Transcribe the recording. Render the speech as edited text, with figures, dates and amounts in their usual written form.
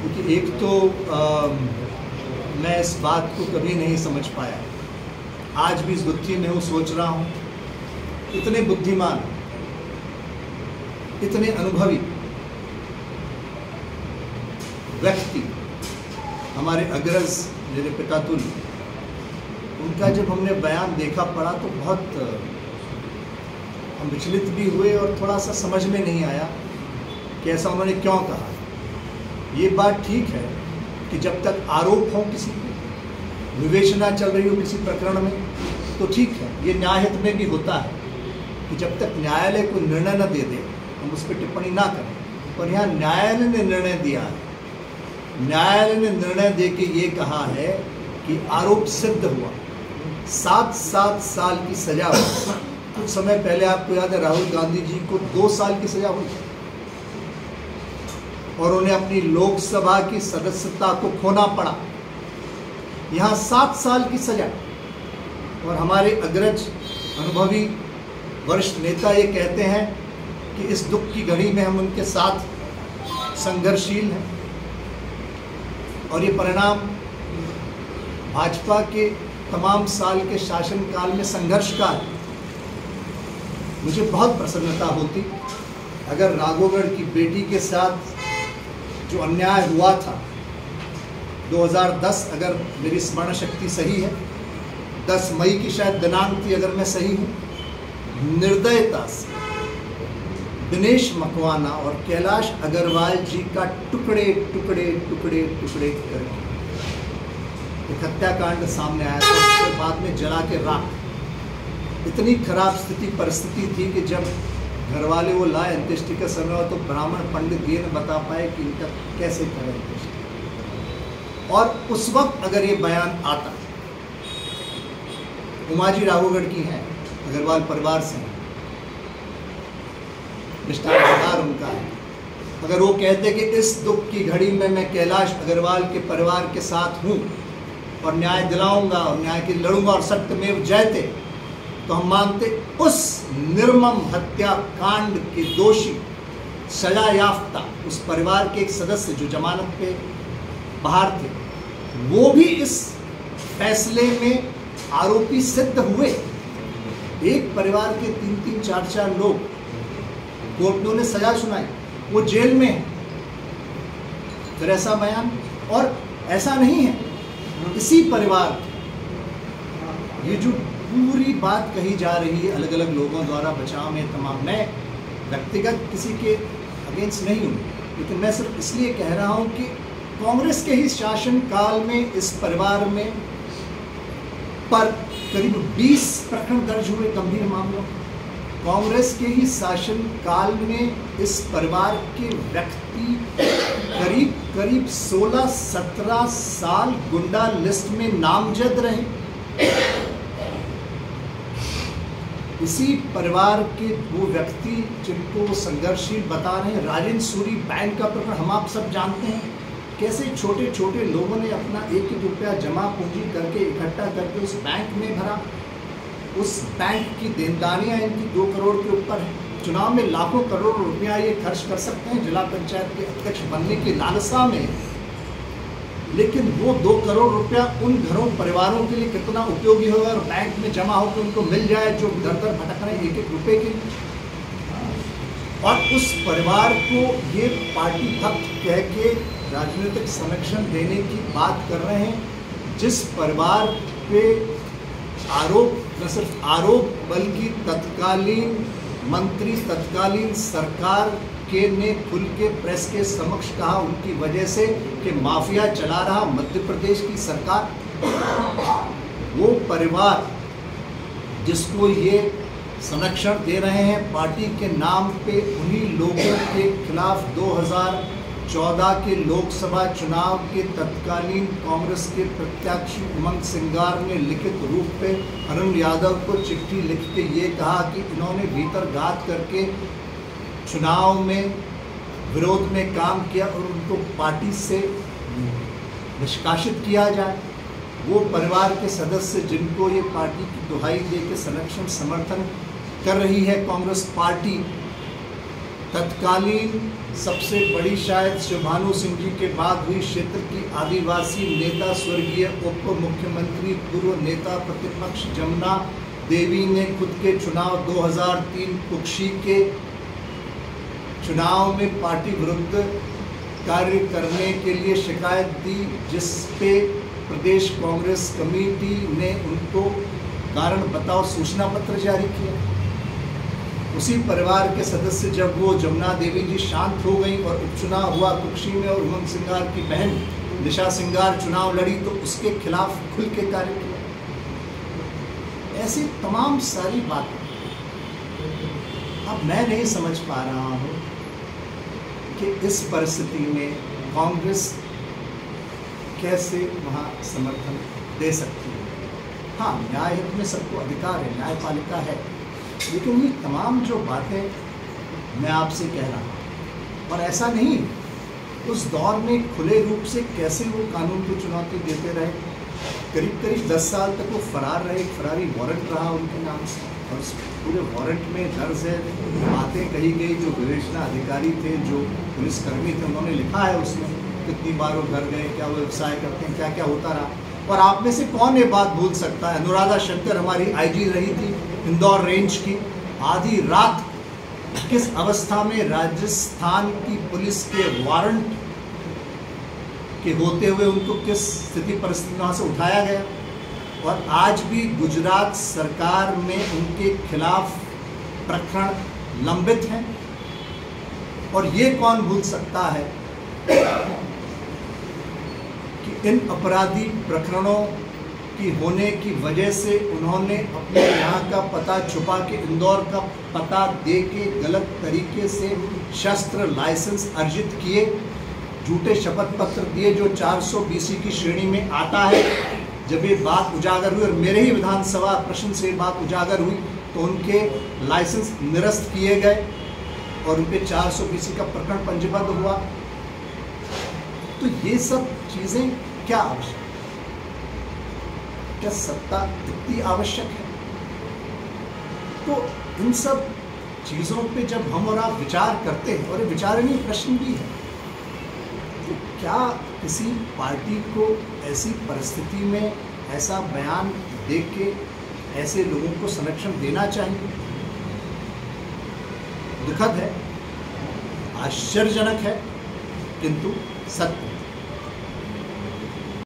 क्योंकि एक तो मैं इस बात को कभी नहीं समझ पाया, आज भी इस गुत्थी में हूँ, सोच रहा हूँ, इतने बुद्धिमान, इतने अनुभवी व्यक्ति हमारे अग्रज मेरे पितातुल्य, उनका जब हमने बयान देखा पढ़ा तो बहुत हम विचलित भी हुए और थोड़ा सा समझ में नहीं आया कि ऐसा उन्होंने क्यों कहा। ये बात ठीक है कि जब तक आरोप हो, किसी पे विवेचना चल रही हो किसी प्रकरण में, तो ठीक है, ये न्यायहित में भी होता है कि जब तक न्यायालय को निर्णय न दे दे हम उस पर टिप्पणी ना करें। पर यहाँ न्यायालय ने निर्णय दिया है, न्यायालय ने निर्णय दे के ये कहा है कि आरोप सिद्ध हुआ, 7 साल की सजा हुई। कुछ समय पहले आपको याद है राहुल गांधी जी को 2 साल की सजा हुई और उन्हें अपनी लोकसभा की सदस्यता को खोना पड़ा। यहाँ 7 साल की सजा, और हमारे अग्रज अनुभवी वरिष्ठ नेता ये कहते हैं कि इस दुख की घड़ी में हम उनके साथ संघर्षशील हैं, और ये परिणाम भाजपा के तमाम साल के शासनकाल में संघर्ष का है। मुझे बहुत प्रसन्नता होती अगर राघोगढ़ की बेटी के साथ जो अन्याय हुआ था 2010, अगर मेरी स्मरण शक्ति सही है, 10 मई की शायद दिनांक थी अगर मैं सही हूँ, निर्दयता से दिनेश मकवाना और कैलाश अग्रवाल जी का टुकड़े टुकड़े टुकड़े टुकड़े करके एक हत्याकांड सामने आया था। उसके बाद में जला के राख। इतनी खराब परिस्थिति थी कि जब घर वाले वो लाए अंत्येष्टि का समय हो तो ब्राह्मण पंडित ये न बता पाए कि इनका कैसे करें अंत्येष्टि। और उस वक्त अगर ये बयान आता, उमाजी राघोगढ़ की हैं, अग्रवाल परिवार से, निष्ठाधार उनका है, अगर वो कहते कि इस दुख की घड़ी में मैं कैलाश अग्रवाल के परिवार के साथ हूँ और न्याय दिलाऊंगा और न्याय के लड़ूंगा और सत्यमेव जयते, तो हम मानते उस निर्मम हत्याकांड के दोषी, सजा याफ्ता उस परिवार के एक सदस्य जो जमानत पे बाहर थे, वो भी इस फैसले में आरोपी सिद्ध हुए। एक परिवार के 3-3, 4-4 लोग कोर्ट ने सजा सुनाई, वो जेल में है। फिर ऐसा बयान, और ऐसा नहीं है, इसी परिवार ये जो पूरी बात कही जा रही है अलग अलग लोगों द्वारा बचाव में तमाम, मैं व्यक्तिगत किसी के अगेंस्ट नहीं हूँ, लेकिन मैं सिर्फ इसलिए कह रहा हूँ कि कांग्रेस के ही शासन काल में इस परिवार में पर करीब 20 प्रकरण दर्ज हुए गंभीर मामलों। कांग्रेस के ही शासन काल में इस परिवार के व्यक्ति करीब करीब 16-17 साल गुंडा लिस्ट में नामजद रहे। इसी परिवार के वो व्यक्ति जिनको संघर्षशील बता रहे हैं, राजेंद्र सूरी बैंक का प्रकरण हम आप सब जानते हैं, कैसे छोटे छोटे लोगों ने अपना 1-1 रुपया जमा पूंजी करके इकट्ठा करके उस बैंक में भरा। उस बैंक की देनदारियां इनकी 2 करोड़ के ऊपर है। चुनाव में लाखों करोड़ रुपया ये खर्च कर सकते हैं जिला पंचायत के अध्यक्ष बनने की लालसा में, लेकिन वो 2 करोड़ रुपया उन घरों परिवारों के लिए कितना उपयोगी होगा और बैंक में जमा होकर उनको मिल जाए जो दर दर भटक रहे हैं 1-1 रुपये के लिए। और उस परिवार को ये पार्टी भक्त कह के राजनीतिक संरक्षण देने की बात कर रहे हैं, जिस परिवार पे आरोप, न सिर्फ आरोप बल्कि तत्कालीन मंत्री, तत्कालीन सरकार के ने खुल के प्रेस के समक्ष कहा उनकी वजह से कि माफिया चला रहा मध्य प्रदेश की सरकार। वो परिवार जिसको ये संरक्षण दे रहे हैं पार्टी के नाम पे, उन्हीं लोगों के खिलाफ 2014 के लोकसभा चुनाव के तत्कालीन कांग्रेस के प्रत्याशी उमंग सिंगार ने लिखित रूप पे अरुण यादव को चिट्ठी लिख के ये कहा कि इन्होंने भीतर घात करके चुनाव में विरोध में काम किया और उनको पार्टी से निष्कासित किया जाए। वो परिवार के सदस्य जिनको ये पार्टी की दुहाई दे के संरक्षण समर्थन कर रही है कांग्रेस पार्टी, तत्कालीन सबसे बड़ी शायद शिवभानु सिंह जी के बाद हुई क्षेत्र की आदिवासी नेता स्वर्गीय उप मुख्यमंत्री पूर्व नेता प्रतिपक्ष जमुना देवी ने खुद के चुनाव 2003 कुक्षी के चुनाव में पार्टी विरुद्ध कार्य करने के लिए शिकायत दी, जिस पे प्रदेश कांग्रेस कमेटी ने उनको कारण बताओ सूचना पत्र जारी किया। उसी परिवार के सदस्य जब वो जमुना देवी जी शांत हो गई और उपचुनाव हुआ कुक्षी में और उमंग सिंगार की बहन निशा सिंगार चुनाव लड़ी तो उसके खिलाफ खुल के कार्य किया। ऐसी तमाम सारी बातें अब मैं नहीं समझ पा रहा हूँ कि इस परिस्थिति में कांग्रेस कैसे वहाँ समर्थन दे सकती है। हाँ, न्याय हित में सबको अधिकार है, न्यायपालिका है, लेकिन ये तमाम जो बातें मैं आपसे कह रहा हूँ और ऐसा नहीं उस दौर में खुले रूप से कैसे वो कानून को चुनौती देते रहे। करीब करीब 10 साल तक वो फरार रहे, फरारी वारंट रहा उनके नाम से और उस पूरे वारंट में दर्ज है बातें कही गई। जो विवेचना अधिकारी थे, जो पुलिसकर्मी थे, उन्होंने लिखा है उसमें कितनी बार वो घर गए, क्या वो व्यवसाय करते हैं, क्या क्या होता रहा। और आप में से कौन ये बात भूल सकता है, अनुराधा शंकर हमारी आईजी रही थी इंदौर रेंज की, आधी रात किस अवस्था में राजस्थान की पुलिस के वारंट के होते हुए उनको किस स्थिति परिस्थिति वहाँ से उठाया गया। और आज भी गुजरात सरकार में उनके खिलाफ प्रकरण लंबित हैं। और ये कौन भूल सकता है कि इन अपराधी प्रकरणों की होने की वजह से उन्होंने अपने यहाँ का पता छुपा के इंदौर का पता दे के गलत तरीके से शस्त्र लाइसेंस अर्जित किए, झूठे शपथ पत्र दिए जो 400 BC की श्रेणी में आता है। जब ये बात उजागर हुई और मेरे ही विधानसभा प्रश्न से बात उजागर हुई तो उनके लाइसेंस निरस्त किए गए और उनके 400 BC का प्रकरण पंजीबद्ध हुआ। तो ये सब चीज़ें क्या आवश्यक, क्या सत्ता इतनी आवश्यक है? तो इन सब चीज़ों पे जब हम और आप विचार करते हैं, और ये विचारणीय प्रश्न भी है, तो क्या किसी पार्टी को ऐसी परिस्थिति में ऐसा बयान दे के ऐसे लोगों को संरक्षण देना चाहिए? दुखद है, आश्चर्यजनक है, किंतु सत्य।